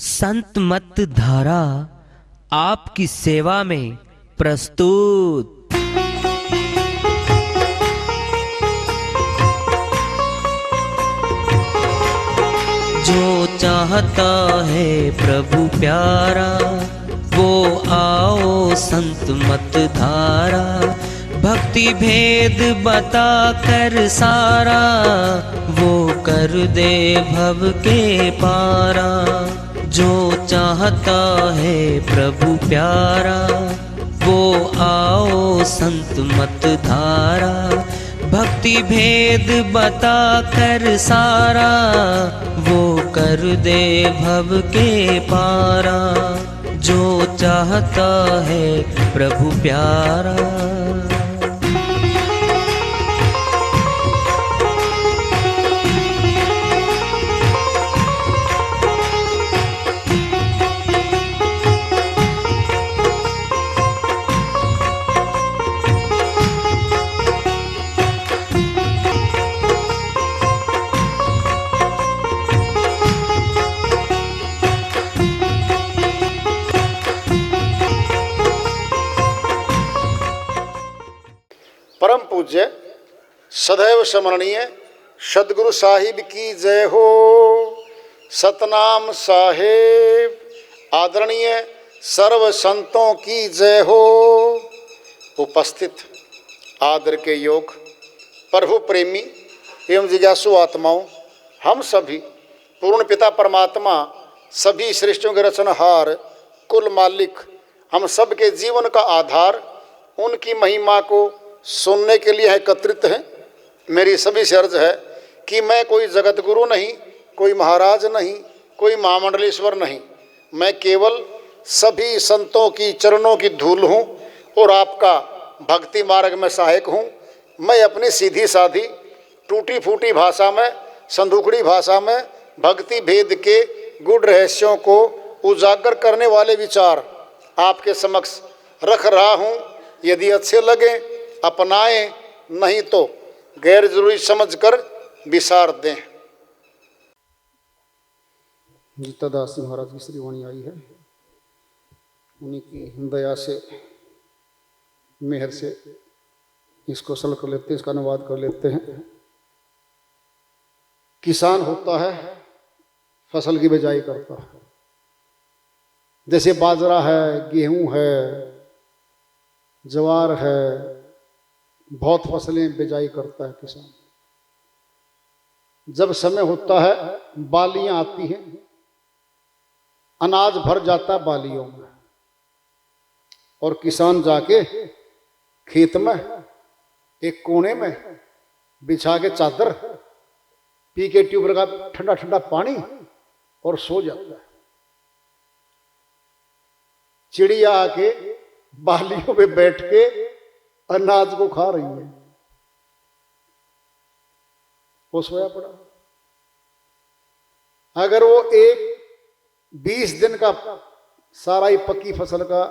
संत मत धारा आपकी सेवा में प्रस्तुत। जो चाहता है प्रभु प्यारा वो आओ संत मत धारा। भक्ति भेद बता कर सारा वो कर दे भव के पारा। जो चाहता है प्रभु प्यारा वो आओ संत मत धारा। भक्ति भेद बता कर सारा वो कर दे भव के पारा। जो चाहता है प्रभु प्यारा। परम पूज्य सदैव स्मरणीय सदगुरु साहिब की जय हो। सतनाम साहेब आदरणीय सर्व संतों की जय हो। उपस्थित आदर के योग प्रभु प्रेमी एवं जिज्ञासु आत्माओं, हम सभी पूर्ण पिता परमात्मा सभी सृष्टियों के रचनहार कुल मालिक हम सब के जीवन का आधार उनकी महिमा को सुनने के लिए एकत्रित हैं। मेरी सभी से अर्ज है कि मैं कोई जगत गुरु नहीं, कोई महाराज नहीं, कोई महामंडलेश्वर नहीं। मैं केवल सभी संतों की चरणों की धूल हूँ और आपका भक्ति मार्ग में सहायक हूँ। मैं अपनी सीधी साधी टूटी फूटी भाषा में, संदूकड़ी भाषा में भक्ति भेद के गुड़ रहस्यों को उजागर करने वाले विचार आपके समक्ष रख रहा हूँ। यदि अच्छे लगे अपनाएं, नहीं तो गैर जरूरी समझकर विसार दें। गीतादास जी महाराज की श्रीवाणी आई है, उन्हीं की दया से मेहर से इसको सरल कर लेते हैं, इसका अनुवाद कर लेते हैं। किसान होता है, फसल की बिजाई करता है। जैसे बाजरा है, गेहूं है, ज्वार है, बहुत फसलें बिजाई करता है किसान। जब समय होता है बालियां आती हैं, अनाज भर जाता है बालियों में, और किसान जाके खेत में एक कोने में बिछा के चादर, पी के ट्यूबवेल का ठंडा ठंडा पानी और सो जाता है। चिड़िया आके बालियों पे बैठ के अनाज को खा रही है, वो सोया पड़ा। अगर वो एक 20 दिन का सारा ही पक्की फसल का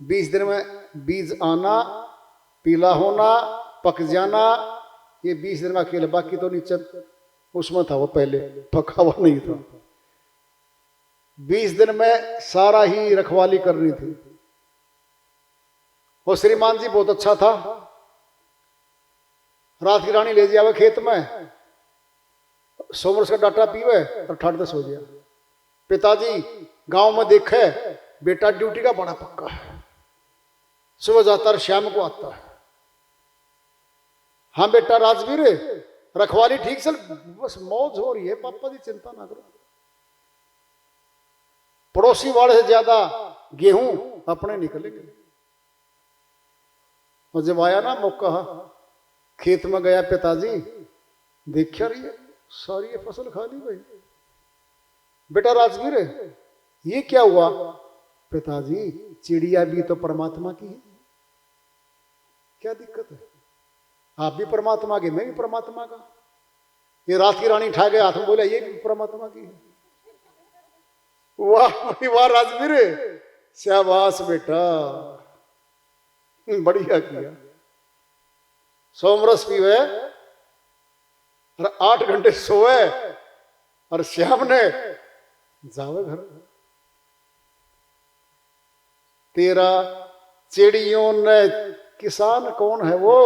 20 दिन में बीज आना, पीला होना, पक जाना, ये 20 दिन का खेल, बाकी तो नीचे उसमें था, वो पहले पका हुआ नहीं था। 20 दिन में सारा ही रखवाली करनी थी। वो श्रीमान जी बहुत अच्छा था, रात की रानी ले जावे खेत में, सोमरस का डाटा पीवे और ठंड से सो गया। पिताजी गांव में देखे बेटा ड्यूटी का बड़ा पक्का है, सुबह जाता है शाम को आता है। हाँ बेटा राजवीर, रखवाली ठीक से, बस मौज हो रही है पापा जी, चिंता ना करो। पड़ोसी वाले से ज्यादा गेहूं अपने निकलेंगे। और जब आया ना मौका, खेत में गया, पिताजी देखा रही है सारी ये फसल खाली भाई। बेटा राजवीर ये क्या हुआ? पिताजी चिड़िया भी तो परमात्मा की है, क्या दिक्कत है? आप भी परमात्मा के, मैं भी परमात्मा का। ये रात की रानी ठा गए हाथ में, बोला ये भी परमात्मा की है। वाह वाह राजवीर, शाबाश बेटा, बढ़िया किया। सोमरस पीवे और 8 घंटे सोए और श्याम ने जावे घर। तेरा चिड़ियों ने किसान कौन है वो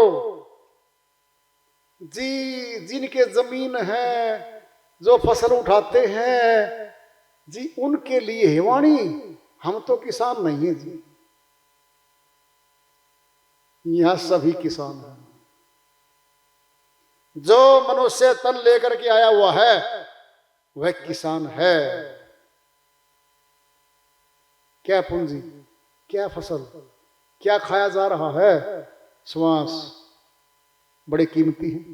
जी, जिनके जमीन है, जो फसल उठाते हैं जी, उनके लिए है वाणी। हम तो किसान नहीं है जी, यहां सभी किसान हैं। जो मनुष्य तन लेकर के आया हुआ है वह किसान है। क्या पूंजी, क्या फसल, क्या खाया जा रहा है, श्वास बड़े कीमती है।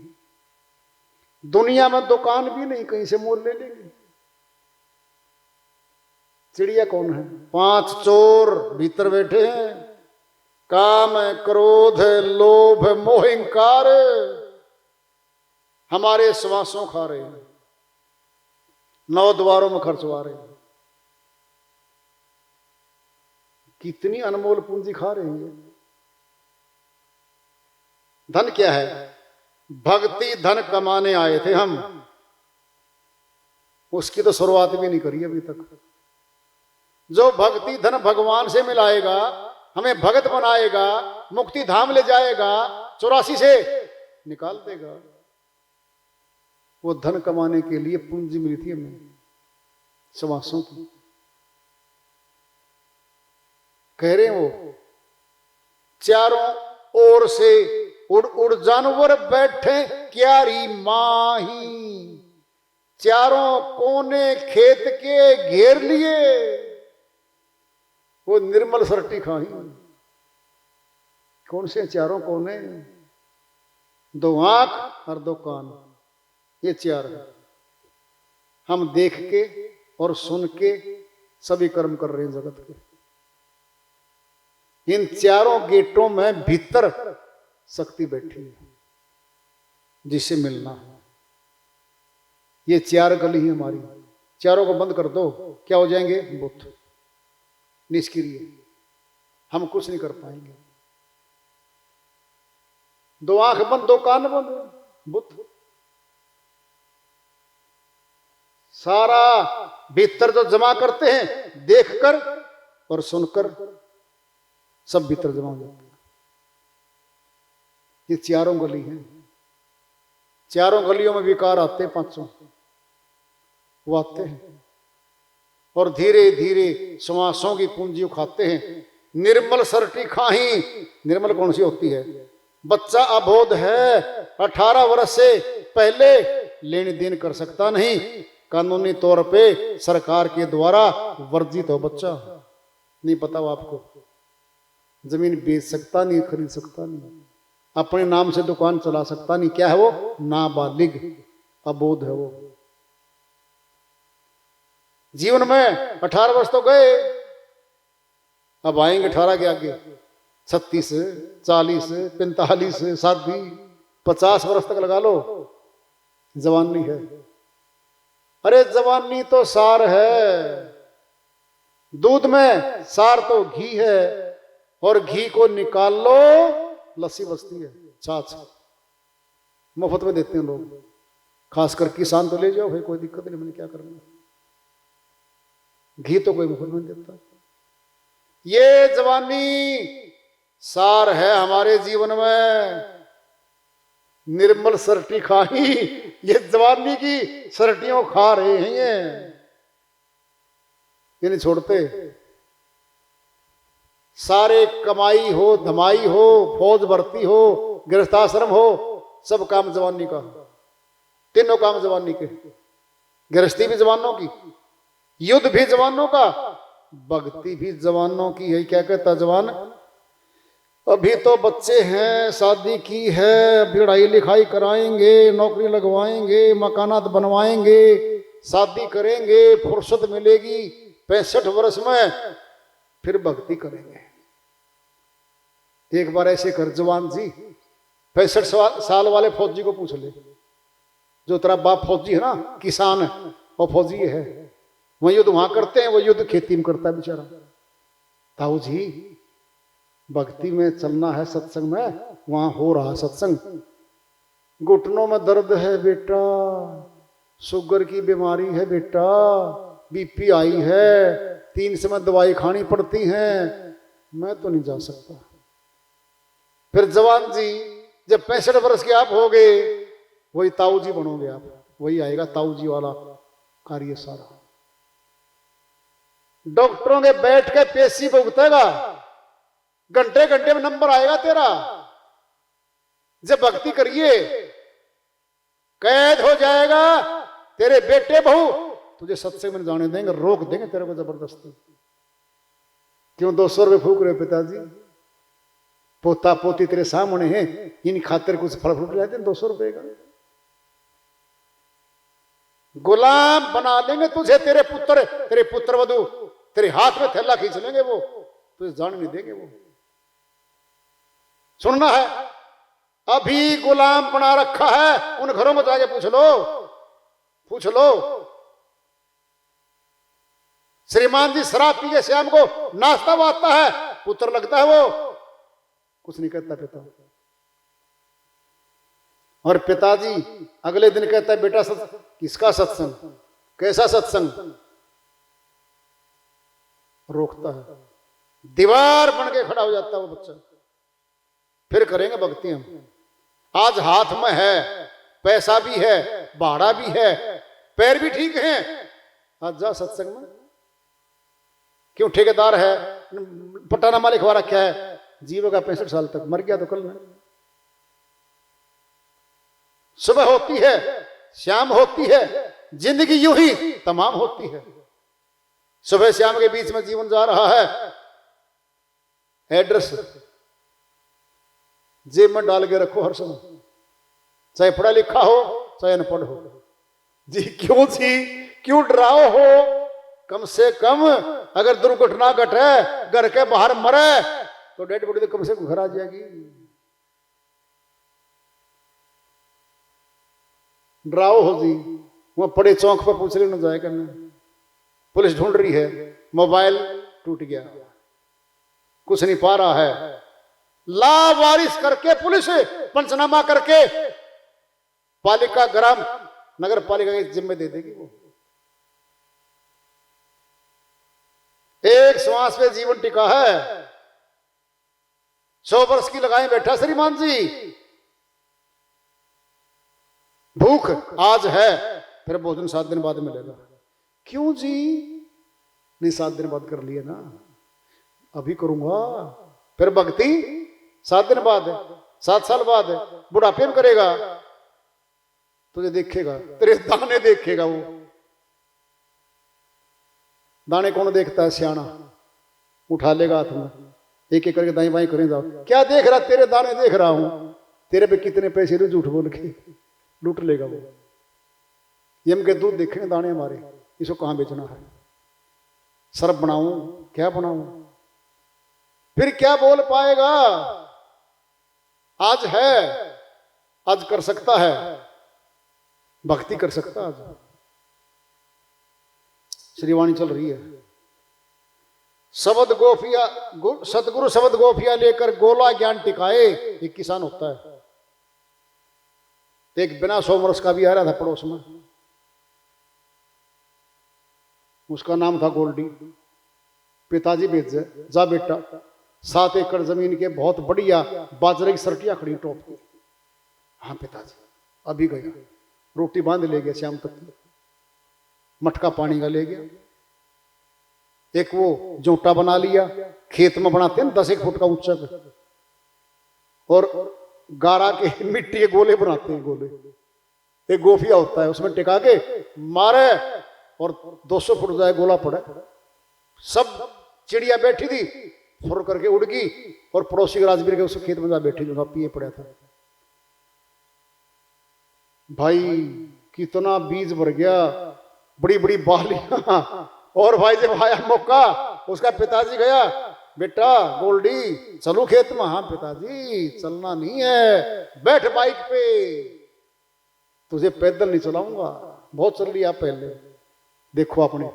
दुनिया में दुकान भी नहीं, कहीं से मोल ले लेंगे। चिड़िया कौन है? 5 चोर भीतर बैठे हैं, काम, क्रोध, लोभ, मोह, अहंकार हमारे श्वासों खा रहे हैं, 9 द्वारों में खर्चवा रहे हैं। कितनी अनमोल पूंजी खा रहे हैं। धन क्या है? भक्ति धन कमाने आए थे हम, उसकी तो शुरुआत भी नहीं करी अभी तक। जो भक्ति धन भगवान से मिलाएगा, हमें भगत बनाएगा, मुक्ति धाम ले जाएगा, 84 से निकाल देगा, वो धन कमाने के लिए पूंजी मिली थी हमें श्वासों की। कह रहे हैं वो, चारों ओर से उड़ उड़ जानवर बैठे क्यारी माही, चारों कोने खेत के घेर लिए, वो निर्मल सरटी खाही। कौन से चारों कोने? 2 आंख और 2 कान, ये 4 है। हम देख के और सुन के सभी कर्म कर रहे हैं जगत के। इन 4 गेटों में भीतर शक्ति बैठी है जिससे मिलना है। ये 4 गली है हमारी, चारों को बंद कर दो, क्या हो जाएंगे? बुत, निष्क्रिय, हम कुछ नहीं कर पाएंगे। 2 आंख बंद, 2 कान बंद, बुत। सारा भीतर जो जमा करते हैं, देखकर और सुनकर सब भीतर जमा हो जाते हैं। ये 4 गली हैं। 4 गलियों में विकार आते हैं, 5 वो आते हैं और धीरे धीरे श्वासों की पूंजी उठाते हैं। निर्मल सरटी खाही, निर्मल कौन सी होती है? बच्चा अबोध है, 18 वर्ष से पहले लेन देन कर सकता नहीं, कानूनी तौर पे सरकार के द्वारा वर्जित हो बच्चा। नहीं पता वो आपको? जमीन बेच सकता नहीं, खरीद सकता नहीं, अपने नाम से दुकान चला सकता नहीं। क्या है वो? नाबालिग, अबोध है वो। जीवन में 18 वर्ष तो गए, अब आएंगे 18 के आगे 36, 40, 45, शादी 50 वर्ष तक लगा लो, जवानी है। अरे जवानी तो सार है, दूध में सार तो घी है, और घी को निकाल लो लस्सी बचती है, छाछ मुफ्त में देते हैं लोग। खासकर किसान तो ले जाओ भाई, कोई दिक्कत नहीं, मैंने क्या करना। घी तो कोई मुफ्त में देता। ये जवानी सार है हमारे जीवन में। निर्मल सरटी खाही, ये जवानी की सरटियों खा रहे हैं ये नहीं छोड़ते। सारे कमाई हो, धमाई हो, फौज भर्ती हो, गृहस्थाश्रम हो, सब काम जवानी का। तीनों काम जवानी के। गृहस्थी भी जवानों की, युद्ध भी जवानों का, भक्ति भी जवानों की है। क्या कहता जवान? अभी तो बच्चे हैं, शादी की है, अभी पढ़ाई लिखाई कराएंगे, नौकरी लगवाएंगे, मकानात बनवाएंगे, शादी करेंगे, फुर्सत मिलेगी 65 वर्ष में, फिर भक्ति करेंगे। एक बार ऐसे कर जवान जी, 65 साल वाले फौजी को पूछ ले, जो तेरा बाप फौजी है ना, किसान है और फौजी है, वह युद्ध वहां करते हैं, वो युद्ध खेती में करता है बेचारा। ताऊ जी भक्ति में चलना है, सत्संग में, वहां हो रहा सत्संग। घुटनों में दर्द है बेटा, शुगर की बीमारी है बेटा, बीपी आई है, 3 समय दवाई खानी पड़ती है, मैं तो नहीं जा सकता। फिर जवान जी जब 65 वर्ष के आप हो गए, वही ताऊ जी बनोगे आप, वही आएगा ताऊ जी वाला कार्य सारा। डॉक्टरों के बैठ के पेशी भुगतेगा, घंटे घंटे में नंबर आएगा तेरा। जब भक्ति करिए कैद हो जाएगा तेरे बेटे बहू, तुझे सत्संग में जाने देंगे, रोक देंगे तेरे को जबरदस्ती। क्यों 200 रुपये फूक रहे पिताजी? पोता पोती तेरे सामने हैं, इन खातिर कुछ फल फ्रूट रहते 200 रुपये का। गुलाम बना लेंगे तुझे तेरे पुत्र वधु, तेरे हाथ में थैला खींच लेंगे वो, तुझे जाने नहीं देंगे वो। सुनना है, अभी गुलाम बना रखा है, उन घरों में जाके पूछ लो। श्रीमान जी शराब पी के श्याम को नाश्ता वाता है, पुत्र लगता है वो, कुछ नहीं कहता पिता। और पिताजी अगले दिन कहता है बेटा किसका सत्संग, कैसा सत्संग? रोकता है, दीवार बन के खड़ा हो जाता है वो बच्चा। फिर करेंगे भक्ति हम। आज हाथ में है, पैसा भी है, भाड़ा भी है, पैर भी ठीक है, आज जा सत्संग में। क्यों? ठेकेदार है, पट्टानामा लिखवा रखा है, जीवेगा 65 साल तक, मर गया तो कल में। सुबह होती है, शाम होती है, जिंदगी यूं ही तमाम होती है। सुबह शाम के बीच में जीवन जा रहा है। एड्रेस जेब में डाल के रखो हर समय, चाहे पढ़ा लिखा हो चाहे अनपढ़ हो। जी क्यों डराओ हो? कम से कम अगर दुर्घटना घटे, घर के बाहर मरे, तो डेड बॉडी तो कम से कम घर आ जाएगी। डराओ हो जी, वहां पड़े चौक पर पूछ लेना जाए करने, पुलिस ढूंढ रही है, मोबाइल टूट गया, कुछ नहीं पा रहा है, लावारिस करके पुलिस पंचनामा करके पालिका ग्राम नगर पालिका के जिम्मे दे देगी वो। एक श्वास पे जीवन टिका है। 100 वर्ष की लगाए बैठा श्रीमान जी। भूख आज है, फिर भोजन 7 दिन बाद मिलेगा। क्यों जी? नहीं 7 दिन बाद कर लिए ना, अभी करूंगा। फिर भक्ति 7 दिन बाद है, 7 साल बाद है, बुढ़ापे में करेगा, तुझे देखेगा, तेरे दाने देखेगा वो। दाने कौन देखता है? सियाना उठा लेगा हाथ में, एक एक करके दाएं बाएं करें जाओ। क्या देख रहा? तेरे दाने देख रहा हूं, तेरे पे कितने पैसे रे, झूठ बोल के लूट लेगा वो। यम के दूध देखेंगे दाने हमारे, इसको कहां बेचना है? सरब बनाऊं क्या बनाऊं? फिर क्या बोल पाएगा? आज है, आज कर सकता है, भक्ति कर सकता है। आज श्रीवाणी चल रही है। शब्द गोफिया, सतगुरु शब्द गोफिया लेकर गोला ज्ञान टिकाए। एक किसान होता है, एक बिना 100 वर्ष का भी आ रहा था पड़ोस में, उसका नाम था गोल्डी। पिताजी भेज जा बेटा, 7 एकड़ जमीन के बहुत बढ़िया बाजरे की सरटियां खड़ी टॉप की। हाँ पिताजी, अभी गया, रोटी बांध ले गया, शाम तक मटका पानी का ले गया। एक वो जोटा बना लिया, खेत में बनाते हैं 10 फुट का ऊंचा, और गारा के मिट्टी के गोले बनाते हैं, गोले। एक गोफिया होता है, उसमें टिका के मारे और 200 फुट जाए गोला पड़े। सब चिड़िया बैठी थी, फुर करके उड़ गई, और पड़ोसी के राजवीर के उस खेत में जा बैठी, जो पिए पड़ा था। भाई कितना बीज भर गया, बड़ी बड़ी बालियां। और भाई जब आया मौका, उसका पिताजी गया, बेटा गोल्डी चलो खेत में। हाँ पिताजी चलना नहीं है, बैठ बाइक पे, तुझे पैदल नहीं चलाऊंगा, बहुत चल लिया पहले। देखो आपने,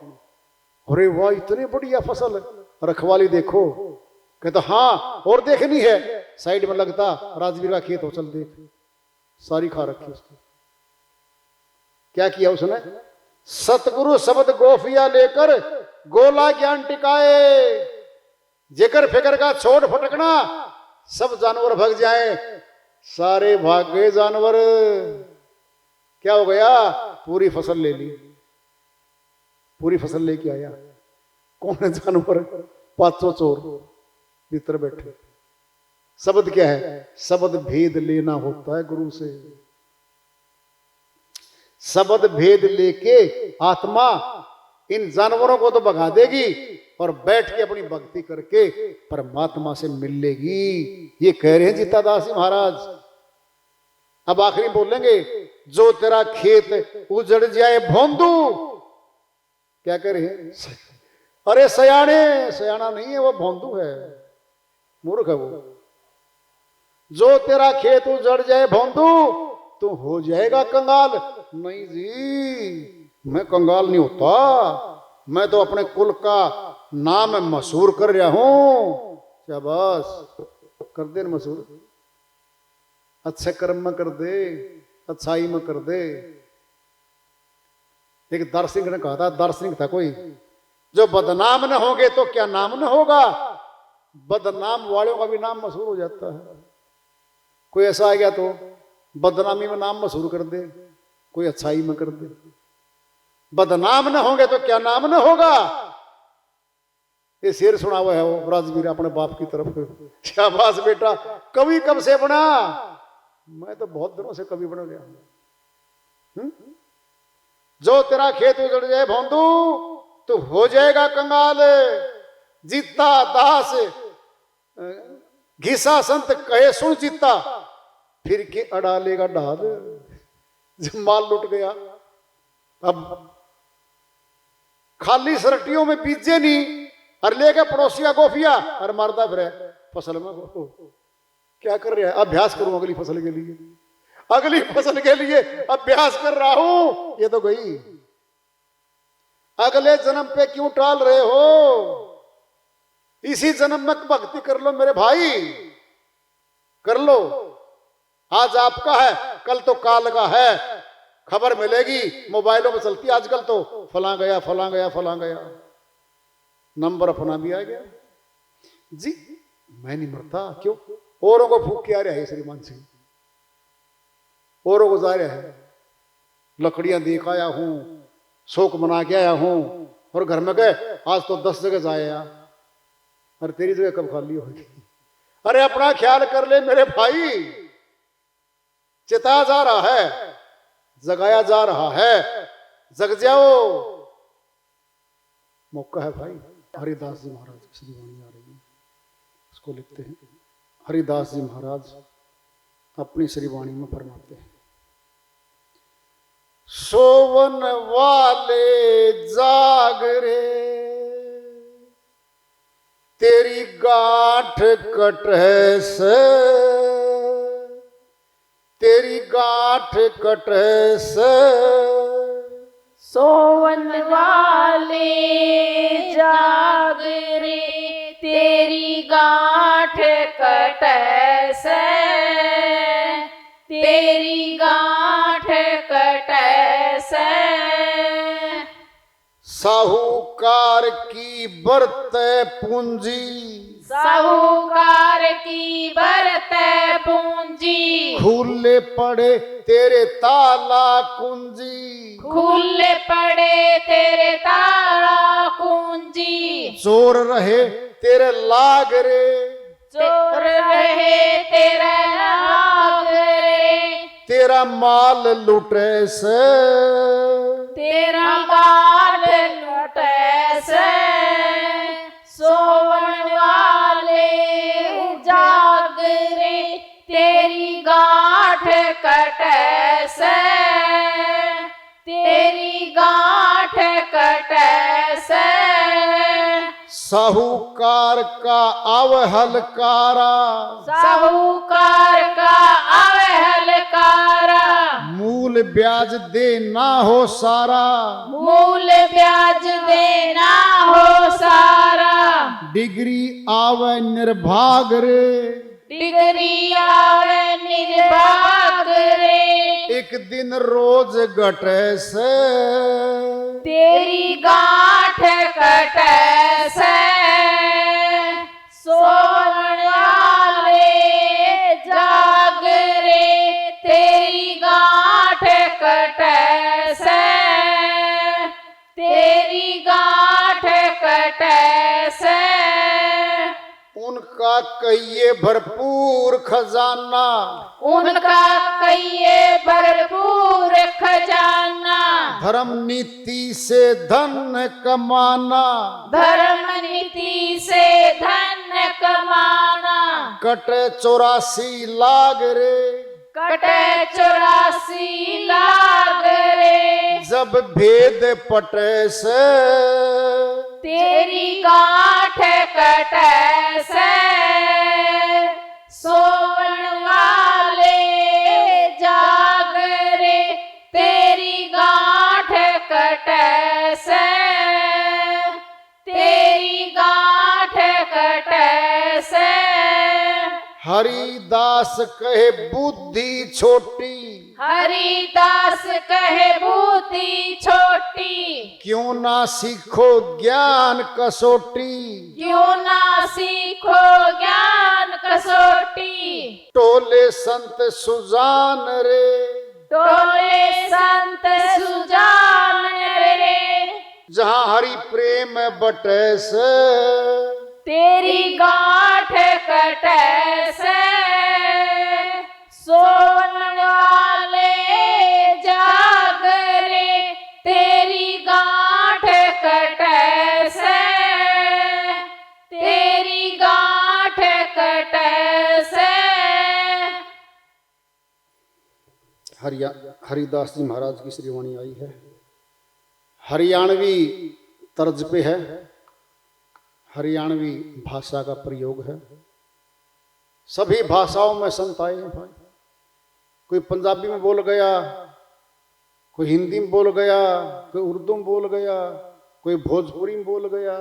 अरे वाह इतनी बढ़िया फसल, रखवाली देखो। कहता हाँ और देखनी है, साइड में लगता राजवीर का खेत हो, चल देख, सारी खा रखी उसकी। क्या किया उसने? सतगुरु शब्द गोफिया लेकर गोला ज्ञान टिकाए। जेकर फिकर का छोड़ फटकना, सब जानवर भाग जाए। सारे भाग गए जानवर। क्या हो गया? पूरी फसल ले ली। पूरी फसल लेके आया कौन है? जानवर। 500 चोर भीतर बैठे। शब्द क्या है? शब्द भेद लेना होता है गुरु से। शब्द भेद लेके आत्मा इन जानवरों को तो भगा देगी और बैठ के अपनी भक्ति करके परमात्मा से मिल लेगी। ये कह रहे हैं जीतादास जी महाराज। अब आखिरी बोलेंगे, जो तेरा खेत उजड़ जाए भोंदू। क्या कह रहे हैं? अरे सयाने, सयाना नहीं है वो, भोंदू है, मूर्ख है वो। जो तेरा खेत उजड़ जाए भोंदू, तो हो जाएगा कंगाल। नहीं जी, मैं कंगाल नहीं होता, मैं तो अपने कुल का नाम मशहूर कर रहा हूं। शाबाश, कर दे मशहूर, अच्छे कर्म में कर दे, अच्छाई में कर दे। एक दार्शनिक ने कहा था, दार्शनिक था कोई, जो बदनाम न होंगे तो क्या नाम न होगा। बदनाम वालों का भी नाम मशहूर हो जाता है। कोई ऐसा आ गया तो बदनामी में नाम मशहूर कर दे, कोई अच्छाई में कर दे। बदनाम न होंगे तो क्या नाम न होगा। ये शेर सुना हुआ है वो राजवीर अपने बाप की तरफ। शाबाश बेटा, कवि कब से बना? मैं तो बहुत दिनों से कवि बन गया। जो तेरा खेत उजड़ जाए भोंदू, तो हो जाएगा कंगाल। जीता दास घिसा संत कहे सुन जीता, फिर के अड़ा लेगा ढाल। जब माल लुट गया, अब खाली सरटियों में बीजे नहीं और लेके पड़ोसिया गोफिया और मारता फिर फसल में। क्या कर रहा है? अभ्यास करूं अगली फसल के लिए, अगली फसल के लिए अभ्यास कर रहा हूं। ये तो गई। अगले जन्म पे क्यों टाल रहे हो? इसी जन्म में भक्ति कर लो मेरे भाई, कर लो। आज आपका है, कल तो काल का है। खबर मिलेगी, मोबाइलों में चलती है आजकल तो, फला गया फला गया फला गया, नंबर अपना भी आ गया जी। मैं नहीं मरता, क्यों? औरों को फूक के आ रहा है श्रीमान सिंह, औरों को जा रहा है। लकड़ियां देख आया हूं, शोक मना के आया हूं, और घर में गए आज तो 10 जगह जाया, और तेरी जगह कब खाली होगी? अरे अपना ख्याल कर ले मेरे भाई। चिता जा रहा है, जगाया जा रहा है, जग जाओ, मौका है भाई। हरिदास जी महाराज की श्री वाणी आ रही है, इसको लिखते हैं। हरिदास जी महाराज अपनी श्री वाणी में फरमाते हैं, सोवन वाले जाग रे, तेरी गांठ कटै से, तेरी गांठ कटै से। सोवन वाले जाग रे, तेरी गांठ कटै से, तेरी गांठ कटै से। साहूकार की बरतै पूंजी, साहूकार की बरतै पूंजी, खुले पड़े तेरे ताला कुंजी, खुले पड़े तेरे ताला कुंजी। चोर रहे तेरे लाग रे, चोर रहे तेरा लाग रे, तेरा माल लुटे से, तेरा माल लुटे से। सोवन वाले जाग रे, तेरी गांठ कटै से, तेरी गांठ कटै से। साहूकार का अवहलकारा, साहूकार का अवहलकारा, मूल ब्याज देना हो सारा, मूल ब्याज देना हो सारा। डिग्री आवे निर्भाग रे, डिग्री आवे निर्भाग रे, एक दिन रोज घटे से, तेरी गांठ कटै से। से। उनका कहिए भरपूर खजाना, उनका कहिए भरपूर खजाना। धर्म नीति से धन कमाना, धर्म नीति से धन कमाना। कटे 84 लाग रे, कटे 84 लाग रे। जब भेद पटे से, तेरी गांठ कटे से। सोवन वाले जाग रे, तेरी गांठ कटे से। तेरी गांठ कटे से। हरिदास कहे बुद्धि छोटी, हरिदास कहे बुद्धि छोटी। क्यों ना सीखो ज्ञान कसोटी, क्यों ना सीखो ज्ञान कसोटी। टोले संत सुजान रे, टोले संत सुजान रे। जहाँ हरि प्रेम बटे से, तेरी गांठ कटे से। सोवन वाले जाग रे, तेरी गांठ कटे से। तेरी गांठ कटे से। हरिदास जी महाराज की श्रीवाणी आई है, हरियाणवी तर्ज पे है, हरियाणवी भाषा का प्रयोग है। सभी भाषाओं में संत आए हैं भाई। कोई पंजाबी में बोल गया, कोई हिंदी में बोल गया, कोई उर्दू में बोल गया, कोई भोजपुरी में बोल गया।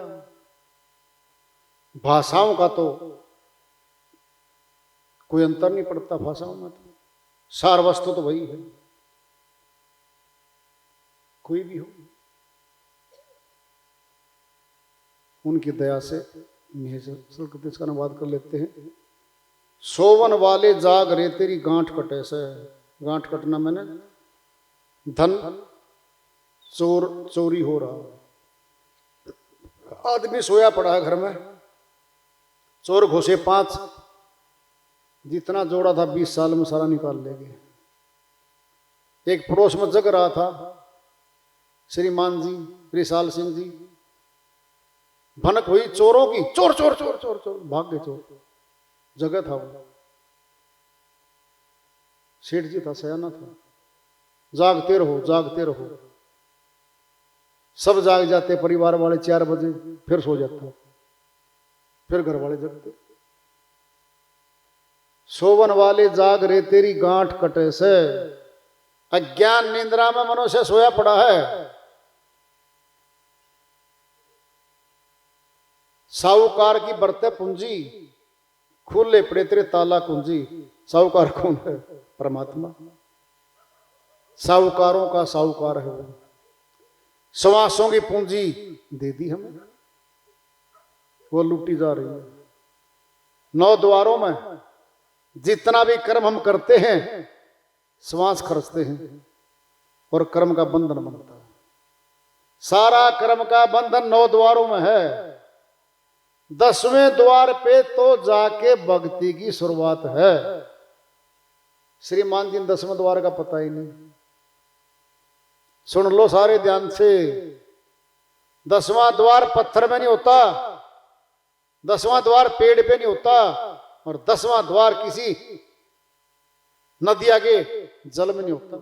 भाषाओं का तो कोई अंतर नहीं पड़ता, भाषाओं में तो सार वस्तु तो वही है, कोई भी हो। उनकी दया से इसका अनुवाद कर लेते हैं। सोवन वाले जाग रे, तेरी गांठ कटे से। गांठ कटना मैंने धन चोरी हो रहा। आदमी सोया पड़ा है घर में, चोर घुसे 5, जितना जोड़ा था 20 साल में सारा निकाल लेंगे। एक पड़ोस में जग रहा था श्रीमान जी रिसाल सिंह जी, भनक हुई चोरों की, चोर चोर चोर चोर चोर, भाग गए चोर। जगह था वो, सेठ जी था, सयाना था। जागते रहो जागते रहो। सब जाग जाते, परिवार वाले 4 बजे फिर सो जाते, फिर घर वाले जगते। सोवन वाले जाग रे, तेरी गांठ कटे से। अज्ञान निंद्रा में मनुष्य सोया पड़ा है। साहूकार की बरते पूंजी, खुले पड़े तेरे ताला कुंजी। साहूकार कौन है? परमात्मा। साहूकारों का साहूकार है वो। श्वासों की पूंजी दे दी हमें, वो लूटी जा रही है। 9 द्वारों में जितना भी कर्म हम करते हैं, श्वास खर्चते हैं और कर्म का बंधन बनता है। सारा कर्म का बंधन 9 द्वारों में है। 10वें द्वार पे तो जाके भक्ति की शुरुआत है। श्रीमान जी 10वें द्वार का पता ही नहीं। सुन लो सारे ध्यान से, 10वां द्वार पत्थर में नहीं होता, 10वां द्वार पेड़ पे नहीं होता, और 10वां द्वार किसी नदी आगे जल में नहीं होता।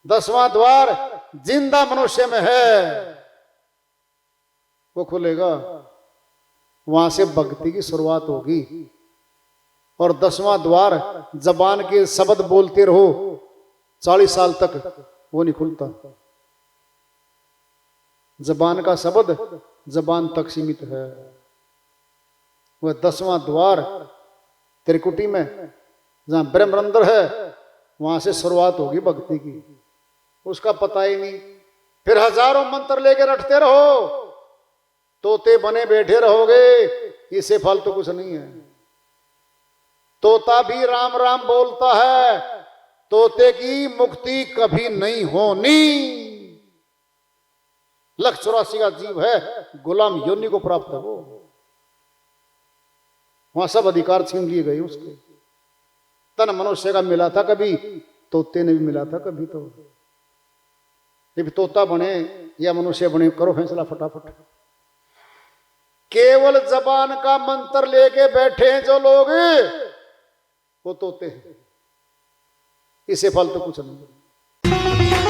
10वां द्वार जिंदा मनुष्य में है, वो खुलेगा, वहां से भक्ति की शुरुआत होगी। और 10वां द्वार जबान के शब्द बोलते रहो 40 साल तक, वो नहीं खुलता। जबान का शब्द जबान तक सीमित है। वह 10वां द्वार त्रिकुटी में जहां ब्रह्मरंध्र है, वहां से शुरुआत होगी भक्ति की। उसका पता ही नहीं। फिर हजारों मंत्र लेके रटते रहो, तोते बने बैठे रहोगे, इससे फल तो कुछ नहीं है। तोता भी राम राम बोलता है, तोते की मुक्ति कभी नहीं होनी। 184 का जीव है, गुलाम योनि को प्राप्त है वो, वहां सब अधिकार छीन लिए गए उसके। तन मनुष्य का मिला था कभी, तोते ने भी मिला था कभी। तो जब तोता बने या मनुष्य बने, करो फैसला फटाफट। केवल जबान का मंत्र लेके बैठे हैं जो लोग, वो तोते हैं, इससे फल तो कुछ नहीं।